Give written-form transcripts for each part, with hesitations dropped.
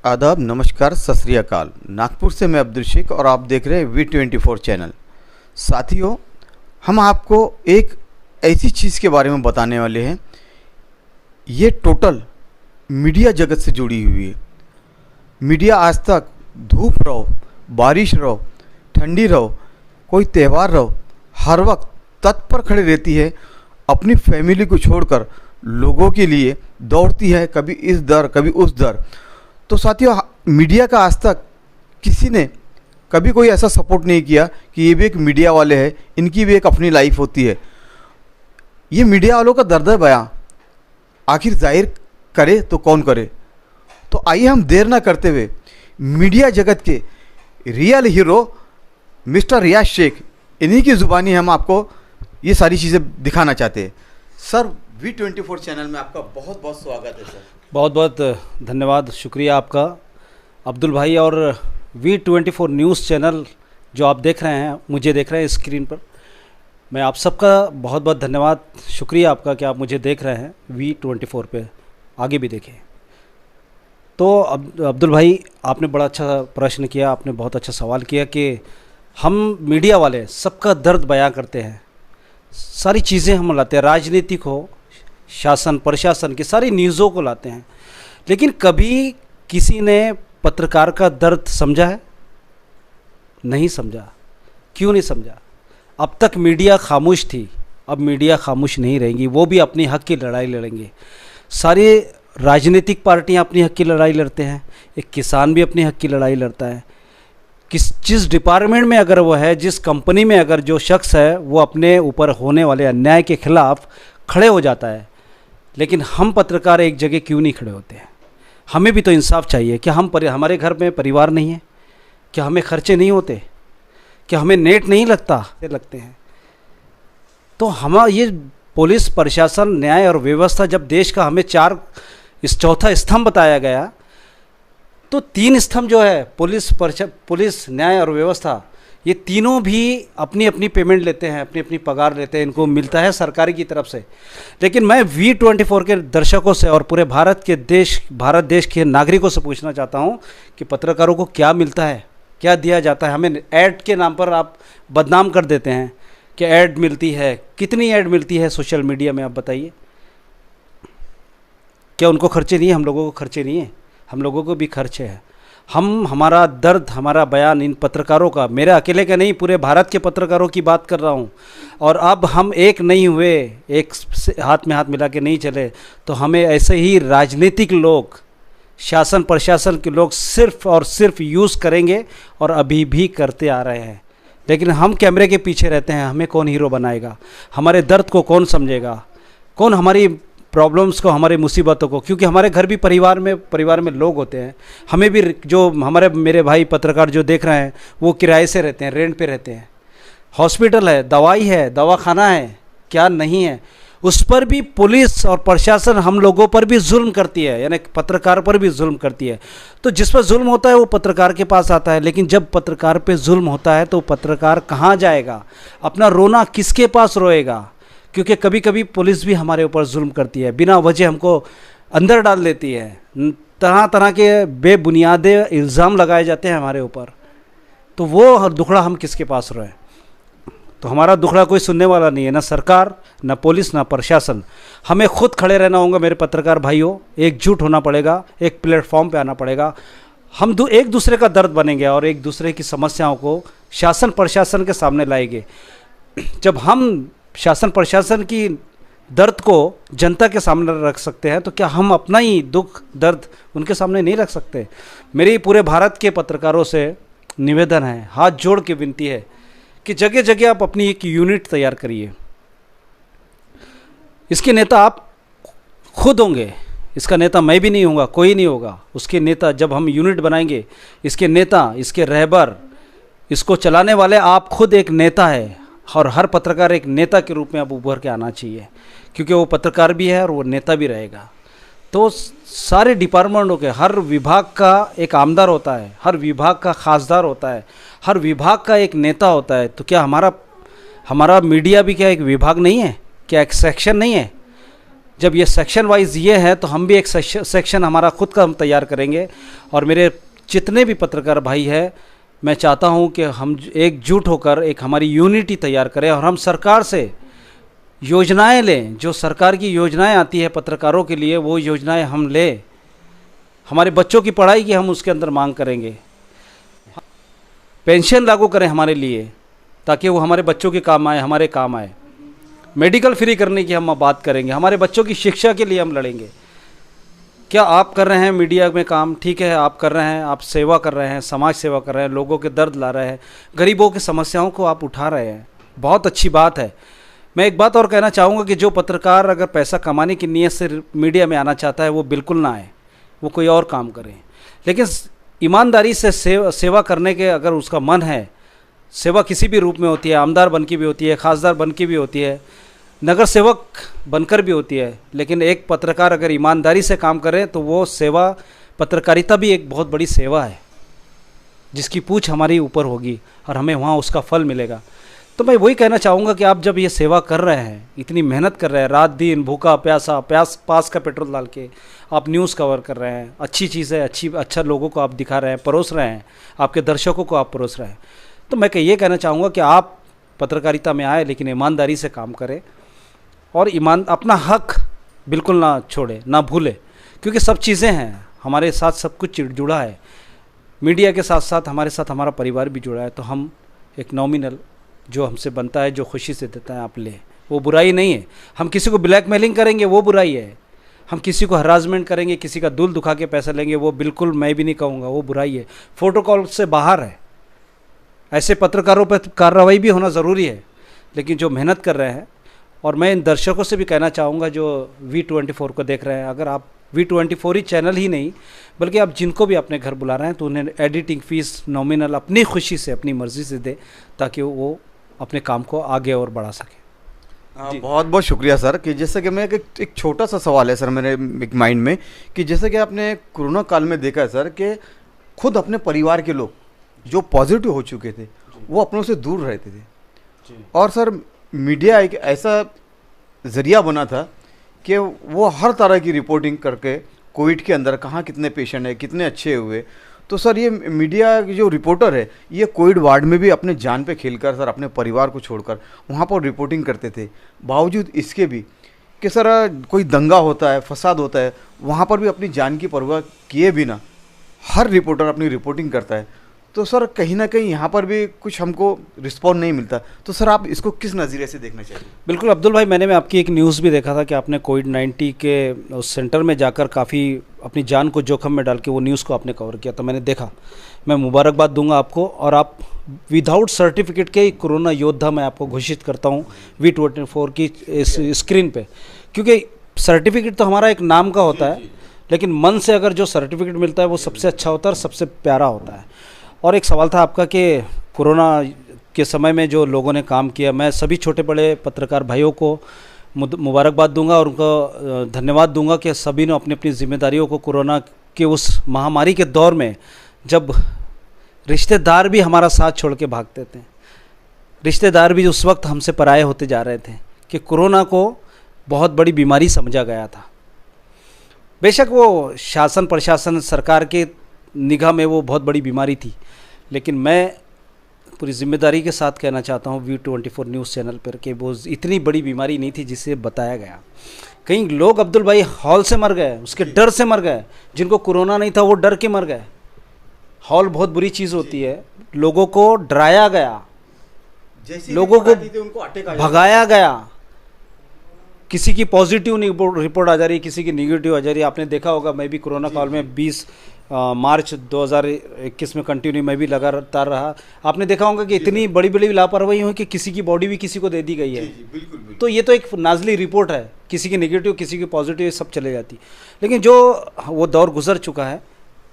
आदाब, नमस्कार, सत श्री अकाल। नागपुर से मैं अब्दुल शेख और आप देख रहे हैं V24 चैनल। साथियों, हम आपको एक ऐसी चीज़ के बारे में बताने वाले हैं, ये टोटल मीडिया जगत से जुड़ी हुई है। मीडिया आज तक धूप रहो, बारिश रहो, ठंडी रहो, कोई त्यौहार रहो, हर वक्त तत्पर खड़ी रहती है। अपनी फैमिली को छोड़कर लोगों के लिए दौड़ती है, कभी इस दर कभी उस दर। तो साथियों, मीडिया का आज तक किसी ने कभी कोई ऐसा सपोर्ट नहीं किया कि ये भी एक मीडिया वाले हैं, इनकी भी एक अपनी लाइफ होती है। ये मीडिया वालों का दर्द बयां आखिर जाहिर करे तो कौन करे। तो आइए हम देर ना करते हुए मीडिया जगत के रियल हीरो मिस्टर रियाज शेख, इन्हीं की ज़ुबानी हम आपको ये सारी चीज़ें दिखाना चाहते हैं। सर, V24 चैनल में आपका बहुत बहुत स्वागत है। सर, बहुत बहुत धन्यवाद, शुक्रिया आपका अब्दुल भाई। और V24 न्यूज़ चैनल जो आप देख रहे हैं, मुझे देख रहे हैं स्क्रीन पर, मैं आप सबका बहुत बहुत धन्यवाद, शुक्रिया आपका कि आप मुझे देख रहे हैं V24 पे। आगे भी देखें। तो अब्दुल भाई, आपने बड़ा अच्छा प्रश्न किया, आपने बहुत अच्छा सवाल किया कि हम मीडिया वाले सबका दर्द बयां करते हैं, सारी चीज़ें हम लाते हैं, राजनीतिक हो, शासन प्रशासन की सारी न्यूज़ों को लाते हैं, लेकिन कभी किसी ने पत्रकार का दर्द समझा है? नहीं समझा। क्यों नहीं समझा? अब तक मीडिया खामोश थी, अब मीडिया खामोश नहीं रहेंगी, वो भी अपनी हक की लड़ाई लड़ेंगे। सारे राजनीतिक पार्टियां अपनी हक की लड़ाई लड़ते हैं, एक किसान भी अपनी हक की लड़ाई लड़ता है। जिस डिपार्टमेंट में अगर वो है, जिस कंपनी में अगर जो शख्स है वो अपने ऊपर होने वाले अन्याय के खिलाफ खड़े हो जाता है, लेकिन हम पत्रकार एक जगह क्यों नहीं खड़े होते हैं? हमें भी तो इंसाफ चाहिए। क्या हमारे घर में परिवार नहीं है? क्या हमें खर्चे नहीं होते? क्या हमें नेट नहीं लगते हैं? तो हम ये पुलिस प्रशासन न्याय और व्यवस्था, जब देश का हमें चौथा स्तंभ बताया गया, तो 3 स्तंभ जो है पुलिस न्याय और व्यवस्था, ये तीनों भी अपनी अपनी पेमेंट लेते हैं, अपनी अपनी पगार लेते हैं, इनको मिलता है सरकारी की तरफ से। लेकिन मैं V24 के दर्शकों से और पूरे भारत देश के नागरिकों से पूछना चाहता हूं कि पत्रकारों को क्या मिलता है, क्या दिया जाता है? हमें ऐड के नाम पर आप बदनाम कर देते हैं कि ऐड मिलती है। कितनी ऐड मिलती है सोशल मीडिया में, आप बताइए। क्या उनको खर्चे नहीं है? हम लोगों को खर्चे नहीं है? हम लोगों को भी खर्चे हैं। हमारा दर्द, हमारा बयान इन पत्रकारों का, मेरे अकेले का नहीं, पूरे भारत के पत्रकारों की बात कर रहा हूँ। और अब हम एक नहीं हुए, एक हाथ में हाथ मिला के नहीं चले, तो हमें ऐसे ही राजनीतिक लोग, शासन प्रशासन के लोग सिर्फ और सिर्फ यूज़ करेंगे, और अभी भी करते आ रहे हैं। लेकिन हम कैमरे के पीछे रहते हैं, हमें कौन हीरो बनाएगा? हमारे दर्द को कौन समझेगा? कौन हमारी प्रॉब्लम्स को, हमारी मुसीबतों को? क्योंकि हमारे घर भी परिवार में लोग होते हैं। हमें भी, जो मेरे भाई पत्रकार जो देख रहे हैं, वो किराए से रहते हैं, रेंट पे रहते हैं। हॉस्पिटल है, दवाई है, दवाखाना है, क्या नहीं है? उस पर भी पुलिस और प्रशासन हम लोगों पर भी जुल्म करती है, यानी पत्रकार पर भी जुल्म करती है। तो जिस पर जुल्म होता है वो पत्रकार के पास आता है, लेकिन जब पत्रकार पे जुल्म होता है तो पत्रकार कहाँ जाएगा? अपना रोना किसके पास रोएगा? क्योंकि कभी कभी पुलिस भी हमारे ऊपर जुल्म करती है, बिना वजह हमको अंदर डाल देती है, तरह तरह के बेबुनियादे इल्ज़ाम लगाए जाते हैं हमारे ऊपर। तो वो दुखड़ा हम किसके पास रोएं? तो हमारा दुखड़ा कोई सुनने वाला नहीं है, ना सरकार, ना पुलिस, ना प्रशासन। हमें खुद खड़े रहना होगा मेरे पत्रकार भाइयों, एकजुट होना पड़ेगा, एक प्लेटफॉर्म पे आना पड़ेगा। हम एक दूसरे का दर्द बनेंगे और एक दूसरे की समस्याओं को शासन प्रशासन के सामने लाएंगे। जब हम शासन प्रशासन की दर्द को जनता के सामने रख सकते हैं, तो क्या हम अपना ही दुख दर्द उनके सामने नहीं रख सकते? मेरी पूरे भारत के पत्रकारों से निवेदन है, हाथ जोड़ के विनती है कि जगह जगह आप अपनी एक यूनिट तैयार करिए। इसके नेता आप खुद होंगे, इसका नेता मैं भी नहीं होगा, कोई नहीं होगा। उसके नेता, जब हम यूनिट बनाएंगे, इसके नेता, इसके रहबर, इसको चलाने वाले, आप खुद एक नेता है। और हर पत्रकार एक नेता के रूप में अब उभर के आना चाहिए, क्योंकि वो पत्रकार भी है और वो नेता भी रहेगा। तो सारे डिपार्टमेंटों के, हर विभाग का एक आमदार होता है, हर विभाग का खासदार होता है, हर विभाग का एक नेता होता है। तो क्या हमारा मीडिया भी क्या एक विभाग नहीं है? क्या एक सेक्शन नहीं है? जब ये सेक्शन वाइज ये है तो हम भी एक सेक्शन हमारा खुद का हम तैयार करेंगे। और मेरे जितने भी पत्रकार भाई हैं, मैं चाहता हूँ कि हम एकजुट होकर एक हमारी यूनिटी तैयार करें और हम सरकार से योजनाएं लें। जो सरकार की योजनाएं आती है पत्रकारों के लिए, वो योजनाएं हम लें। हमारे बच्चों की पढ़ाई की हम उसके अंदर मांग करेंगे। पेंशन लागू करें हमारे लिए, ताकि वो हमारे बच्चों के काम आए, हमारे काम आए। मेडिकल फ्री करने की हम बात करेंगे। हमारे बच्चों की शिक्षा के लिए हम लड़ेंगे। क्या आप कर रहे हैं मीडिया में काम, ठीक है, आप कर रहे हैं, आप सेवा कर रहे हैं, समाज सेवा कर रहे हैं, लोगों के दर्द ला रहे हैं, गरीबों की समस्याओं को आप उठा रहे हैं, बहुत अच्छी बात है। मैं एक बात और कहना चाहूँगा कि जो पत्रकार अगर पैसा कमाने की नीयत से मीडिया में आना चाहता है, वो बिल्कुल ना आए, वो कोई और काम करे। लेकिन ईमानदारी से सेवा करने के अगर उसका मन है, सेवा किसी भी रूप में होती है, आमदार बन के भी होती है, खासदार बन के भी होती है, नगर सेवक बनकर भी होती है, लेकिन एक पत्रकार अगर ईमानदारी से काम करे तो वो सेवा, पत्रकारिता भी एक बहुत बड़ी सेवा है जिसकी पूछ हमारी ऊपर होगी और हमें वहाँ उसका फल मिलेगा। तो मैं वही कहना चाहूँगा कि आप जब ये सेवा कर रहे हैं, इतनी मेहनत कर रहे हैं, रात दिन भूखा प्यासा, पास का पेट्रोल डाल के आप न्यूज़ कवर कर रहे हैं, अच्छी चीज़ है, अच्छा लोगों को आप दिखा रहे हैं, परोस रहे हैं, आपके दर्शकों को आप परोस रहे हैं, तो मैं ये कहना चाहूँगा कि आप पत्रकारिता में आए लेकिन ईमानदारी से काम करें और अपना हक बिल्कुल ना छोड़े, ना भूले, क्योंकि सब चीज़ें हैं, हमारे साथ सब कुछ जुड़ा है। मीडिया के साथ साथ हमारे साथ हमारा परिवार भी जुड़ा है। तो हम एक नॉमिनल जो हमसे बनता है, जो खुशी से देता है, आप ले, वो बुराई नहीं है। हम किसी को ब्लैकमेलिंग करेंगे वो बुराई है। हम किसी को हरासमेंट करेंगे, किसी का दिल दुखा के पैसा लेंगे, वो बिल्कुल मैं भी नहीं कहूँगा, वो बुराई है, प्रोटोकॉल से बाहर है। ऐसे पत्रकारों पर कार्रवाई भी होना ज़रूरी है। लेकिन जो मेहनत कर रहे हैं, और मैं इन दर्शकों से भी कहना चाहूँगा जो V24 को देख रहे हैं, अगर आप V24 ही चैनल ही नहीं बल्कि आप जिनको भी अपने घर बुला रहे हैं तो उन्हें एडिटिंग फ़ीस नॉमिनल अपनी खुशी से, अपनी मर्ज़ी से दे, ताकि वो अपने काम को आगे और बढ़ा सके। बहुत बहुत शुक्रिया सर। कि जैसे कि मैं एक छोटा सा सवाल है सर मेरे एक माइंड में, कि जैसे कि आपने कोरोना काल में देखा है सर कि खुद अपने परिवार के लोग जो पॉजिटिव हो चुके थे वो अपनों से दूर रहते थे, और सर मीडिया एक ऐसा ज़रिया बना था कि वो हर तरह की रिपोर्टिंग करके कोविड के अंदर कहाँ कितने पेशेंट हैं, कितने अच्छे हुए। तो सर ये मीडिया की जो रिपोर्टर है, ये कोविड वार्ड में भी अपने जान पे खेलकर सर अपने परिवार को छोड़कर वहाँ पर रिपोर्टिंग करते थे। बावजूद इसके भी कि सर कोई दंगा होता है, फसाद होता है, वहाँ पर भी अपनी जान की परवाह किए बिना हर रिपोर्टर अपनी रिपोर्टिंग करता है। तो सर कहीं ना कहीं यहाँ पर भी कुछ हमको रिस्पॉन्ड नहीं मिलता। तो सर आप इसको किस नज़रिए से देखना चाहिए? बिल्कुल अब्दुल भाई, मैंने आपकी एक न्यूज़ भी देखा था कि आपने कोविड-19 के उस सेंटर में जाकर काफ़ी अपनी जान को जोखिम में डाल के वो न्यूज़ को आपने कवर किया, तो मैंने देखा। मैं मुबारकबाद दूंगा आपको, और आप विदाउट सर्टिफिकेट के कोरोना योद्धा मैं आपको घोषित करता हूँ V24 की इस स्क्रीन पर, क्योंकि सर्टिफिकेट तो हमारा एक नाम का होता है, लेकिन मन से अगर जो सर्टिफिकेट मिलता है वो सबसे अच्छा होता है और सबसे प्यारा होता है। और एक सवाल था आपका कि कोरोना के समय में जो लोगों ने काम किया, मैं सभी छोटे बड़े पत्रकार भाइयों को मुबारकबाद दूंगा और उनको धन्यवाद दूंगा कि सभी ने अपनी अपनी जिम्मेदारियों को कोरोना के उस महामारी के दौर में, जब रिश्तेदार भी हमारा साथ छोड़ के भागते थे, रिश्तेदार भी उस वक्त हमसे पराये होते जा रहे थे, कि कोरोना को बहुत बड़ी बीमारी समझा गया था। बेशक वो शासन प्रशासन सरकार के निगाह में वो बहुत बड़ी बीमारी थी, लेकिन मैं पूरी जिम्मेदारी के साथ कहना चाहता हूँ V24 न्यूज़ चैनल पर कि वो इतनी बड़ी बीमारी नहीं थी जिसे बताया गया। कई लोग अब्दुल भाई हॉल से मर गए, उसके डर से मर गए, जिनको कोरोना नहीं था वो डर के मर गए। हॉल बहुत बुरी चीज़ होती है, लोगों को डराया गया, लोगों को भगाया गया, किसी की पॉजिटिव रिपोर्ट आ जा रही है, किसी की निगेटिव आ जा रही है। आपने देखा होगा, मैं भी कोरोना काल में 20 मार्च 2021 में कंटिन्यू मैं भी लगातार रहा। आपने देखा होगा कि इतनी बड़ी बड़ी लापरवाही हुई कि किसी की बॉडी भी किसी को दे दी गई है। बिल्कुल। तो ये तो एक नाजली रिपोर्ट है, किसी की नेगेटिव किसी की पॉजिटिव सब चले जाती। लेकिन जो वो दौर गुजर चुका है,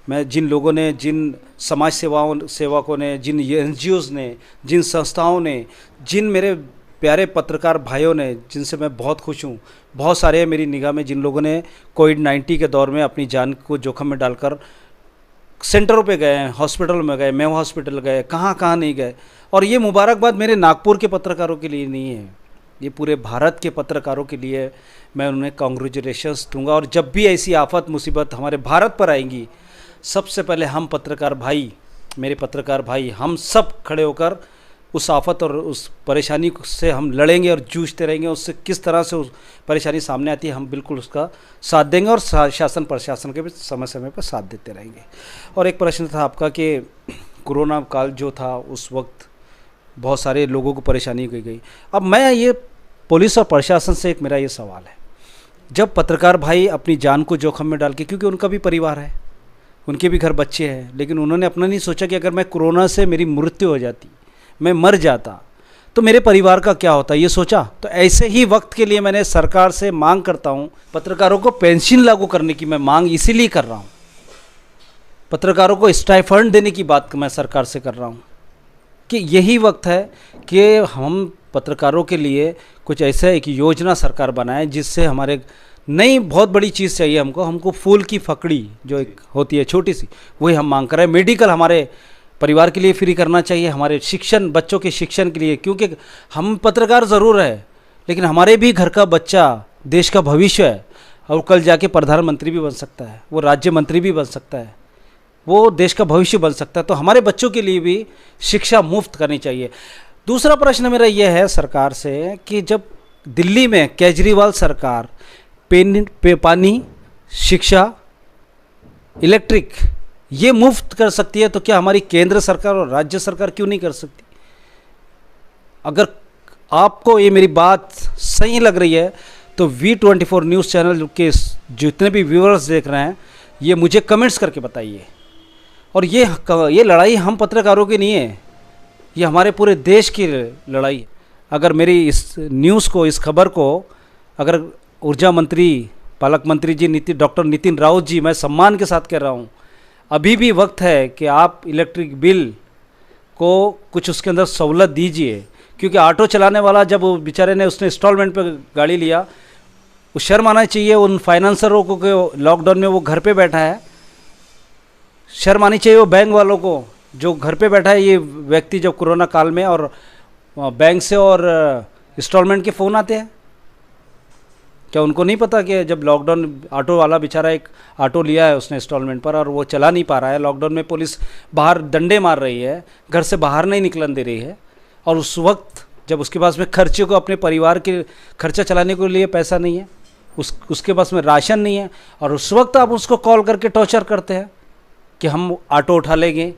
मैं जिन लोगों ने, जिन समाज सेवकों ने, जिन NGOs ने, जिन संस्थाओं ने, जिन मेरे प्यारे पत्रकार भाइयों ने, जिनसे मैं बहुत खुश हूँ, बहुत सारे हैं मेरी निगाह में, जिन लोगों ने कोविड-19 के दौर में अपनी जान को जोखिम में डालकर सेंटरों पे गए हैं, हॉस्पिटल में गए, मेवा हॉस्पिटल गए, कहाँ कहाँ नहीं गए। और ये मुबारकबाद मेरे नागपुर के पत्रकारों के लिए नहीं है, ये पूरे भारत के पत्रकारों के लिए मैं उन्हें कॉन्ग्रेचुलेशंस दूंगा। और जब भी ऐसी आफत मुसीबत हमारे भारत पर आएंगी, सबसे पहले हम पत्रकार भाई, मेरे पत्रकार भाई, हम सब खड़े होकर उस आफत और उस परेशानी से हम लड़ेंगे और जूझते रहेंगे। उससे किस तरह से उस परेशानी सामने आती है हम बिल्कुल उसका साथ देंगे और शासन प्रशासन के भी समय समय पर साथ देते रहेंगे। और एक प्रश्न था आपका कि कोरोना काल जो था उस वक्त बहुत सारे लोगों को परेशानी की गई। अब मैं ये पुलिस और प्रशासन से एक मेरा ये सवाल है, जब पत्रकार भाई अपनी जान को जोखिम में डाल के, क्योंकि उनका भी परिवार है, उनके भी घर बच्चे हैं, लेकिन उन्होंने अपना नहीं सोचा कि अगर मैं कोरोना से मेरी मृत्यु हो जाती, मैं मर जाता, तो मेरे परिवार का क्या होता, ये सोचा। तो ऐसे ही वक्त के लिए मैंने सरकार से मांग करता हूँ, पत्रकारों को पेंशन लागू करने की मैं मांग इसीलिए कर रहा हूँ, पत्रकारों को स्टाइफंड देने की बात मैं सरकार से कर रहा हूँ कि यही वक्त है कि हम पत्रकारों के लिए कुछ ऐसा एक योजना सरकार बनाए जिससे हमारे नई बहुत बड़ी चीज़ चाहिए हमको फूल की फकड़ी जो एक होती है छोटी सी, वही हम मांग कर रहे हैं। मेडिकल हमारे परिवार के लिए फ्री करना चाहिए, हमारे शिक्षण, बच्चों के शिक्षण के लिए, क्योंकि हम पत्रकार ज़रूर है लेकिन हमारे भी घर का बच्चा देश का भविष्य है और कल जाके प्रधानमंत्री भी बन सकता है, वो राज्य मंत्री भी बन सकता है, वो देश का भविष्य बन सकता है। तो हमारे बच्चों के लिए भी शिक्षा मुफ्त करनी चाहिए। दूसरा प्रश्न मेरा यह है सरकार से कि जब दिल्ली में केजरीवाल सरकार पानी, शिक्षा, इलेक्ट्रिक ये मुफ्त कर सकती है, तो क्या हमारी केंद्र सरकार और राज्य सरकार क्यों नहीं कर सकती? अगर आपको ये मेरी बात सही लग रही है तो V24 न्यूज़ चैनल के जितने भी व्यूअर्स देख रहे हैं ये मुझे कमेंट्स करके बताइए। और ये लड़ाई हम पत्रकारों की नहीं है, ये हमारे पूरे देश की लड़ाई है। अगर मेरी इस न्यूज़ को, इस खबर को अगर ऊर्जा मंत्री, पालक मंत्री जी डॉक्टर नितिन राउत जी, मैं सम्मान के साथ कह रहा हूँ, अभी भी वक्त है कि आप इलेक्ट्रिक बिल को कुछ उसके अंदर सहूलत दीजिए, क्योंकि ऑटो चलाने वाला जब वो बेचारे ने उसने इंस्टॉलमेंट पे गाड़ी लिया, वो शर्म आना चाहिए उन फाइनेंसरों को कि लॉकडाउन में वो घर पे बैठा है, शर्म आनी चाहिए वो बैंक वालों को जो घर पे बैठा है ये व्यक्ति जब कोरोना काल में, और बैंक से और इंस्टॉलमेंट के फ़ोन आते हैं। क्या उनको नहीं पता कि जब लॉकडाउन, ऑटो वाला बेचारा एक ऑटो लिया है उसने इंस्टॉलमेंट पर और वो चला नहीं पा रहा है, लॉकडाउन में पुलिस बाहर डंडे मार रही है, घर से बाहर नहीं निकलने दे रही है, और उस वक्त जब उसके पास में खर्चे को, अपने परिवार के खर्चा चलाने के लिए पैसा नहीं है, उसके पास में राशन नहीं है, और उस वक्त आप उसको कॉल करके टॉर्चर करते हैं कि हम ऑटो उठा लेंगे,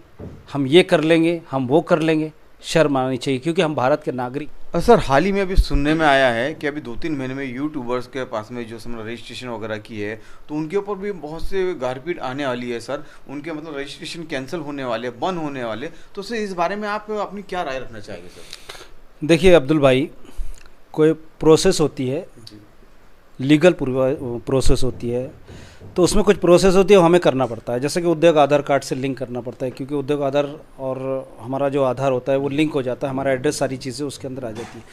हम ये कर लेंगे, हम वो कर लेंगे। शर्म आनी चाहिए, क्योंकि हम भारत के नागरिक। सर हाल ही में अभी सुनने में आया है कि अभी 2-3 महीने में यूट्यूबर्स के पास में जो समझ रजिस्ट्रेशन वगैरह की है तो उनके ऊपर भी बहुत से गारपीट आने वाली है सर, उनके मतलब रजिस्ट्रेशन कैंसिल होने वाले, बंद होने वाले, तो सर इस बारे में आप अपनी क्या राय रखना चाहेंगे सर? देखिए अब्दुल भाई, कोई प्रोसेस होती है, लीगल प्रोसेस होती है, तो उसमें कुछ प्रोसेस होती है वो हमें करना पड़ता है। जैसे कि उद्योग आधार कार्ड से लिंक करना पड़ता है, क्योंकि उद्योग आधार और हमारा जो आधार होता है वो लिंक हो जाता है, हमारा एड्रेस, सारी चीज़ें उसके अंदर आ जाती है।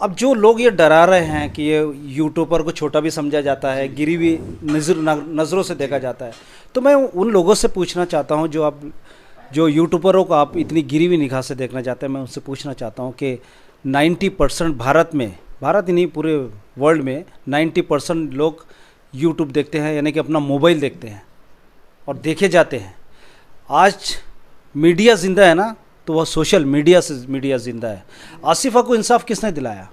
अब जो लोग ये डरा रहे हैं कि ये यूट्यूबर को छोटा भी समझा जाता है, गिरी हुई नज़रों से देखा जाता है, तो मैं उन लोगों से पूछना चाहता हूँ जो यूट्यूबरों को आप इतनी गिरी हुई निगाह से देखना चाहते हैं, मैं उनसे पूछना चाहता हूँ कि 90% भारत में, भारत ही नहीं पूरे वर्ल्ड में 90% लोग यूट्यूब देखते हैं, यानी कि अपना मोबाइल देखते हैं और देखे जाते हैं। आज मीडिया ज़िंदा है ना, तो वह सोशल मीडिया से मीडिया ज़िंदा है। आसिफा को इंसाफ किसने दिलाया?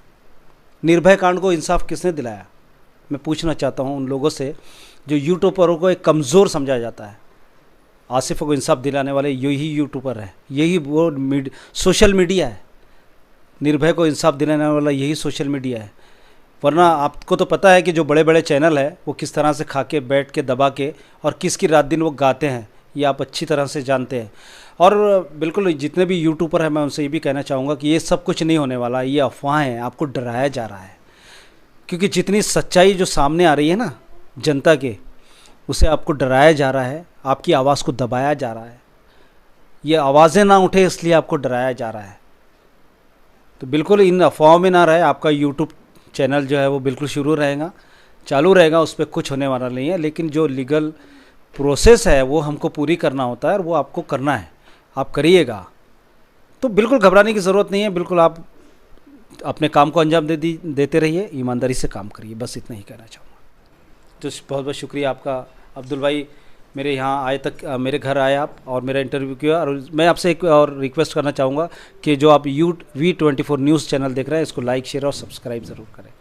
निर्भया कांड को इंसाफ किसने दिलाया? मैं पूछना चाहता हूं उन लोगों से जो यूट्यूबरों को एक कमज़ोर समझा जाता है। आसिफा को इंसाफ दिलाने वाले यही यूट्यूबर है, यही वो सोशल मीडिया है। निर्भया को इंसाफ दिलाने वाला यही सोशल मीडिया है। वरना आपको तो पता है कि जो बड़े बड़े चैनल है वो किस तरह से खा के, बैठ के, दबा के, और किसकी रात दिन वो गाते हैं, ये आप अच्छी तरह से जानते हैं। और बिल्कुल जितने भी यूट्यूबर हैं, मैं उनसे ये भी कहना चाहूँगा कि ये सब कुछ नहीं होने वाला, ये अफवाहें हैं, आपको डराया जा रहा है। क्योंकि जितनी सच्चाई जो सामने आ रही है ना जनता के, उसे आपको डराया जा रहा है, आपकी आवाज़ को दबाया जा रहा है, ये आवाज़ें ना उठे इसलिए आपको डराया जा रहा है। तो बिल्कुल इन अफवाहों में ना रहे। आपका यूट्यूब चैनल जो है वो बिल्कुल शुरू रहेगा, चालू रहेगा, उस पर कुछ होने वाला नहीं है। लेकिन जो लीगल प्रोसेस है वो हमको पूरी करना होता है और वो आपको करना है, आप करिएगा। तो बिल्कुल घबराने की ज़रूरत नहीं है, बिल्कुल आप अपने काम को अंजाम देते रहिए, ईमानदारी से काम करिए, बस इतना ही कहना चाहूँगा। तो बहुत बहुत शुक्रिया आपका अब्दुल भाई, मेरे यहाँ आए तक, मेरे घर आए आप और मेरा इंटरव्यू किया। और मैं आपसे एक और रिक्वेस्ट करना चाहूँगा कि जो आप V24 न्यूज़ चैनल देख रहे हैं इसको लाइक, शेयर और सब्सक्राइब ज़रूर करें।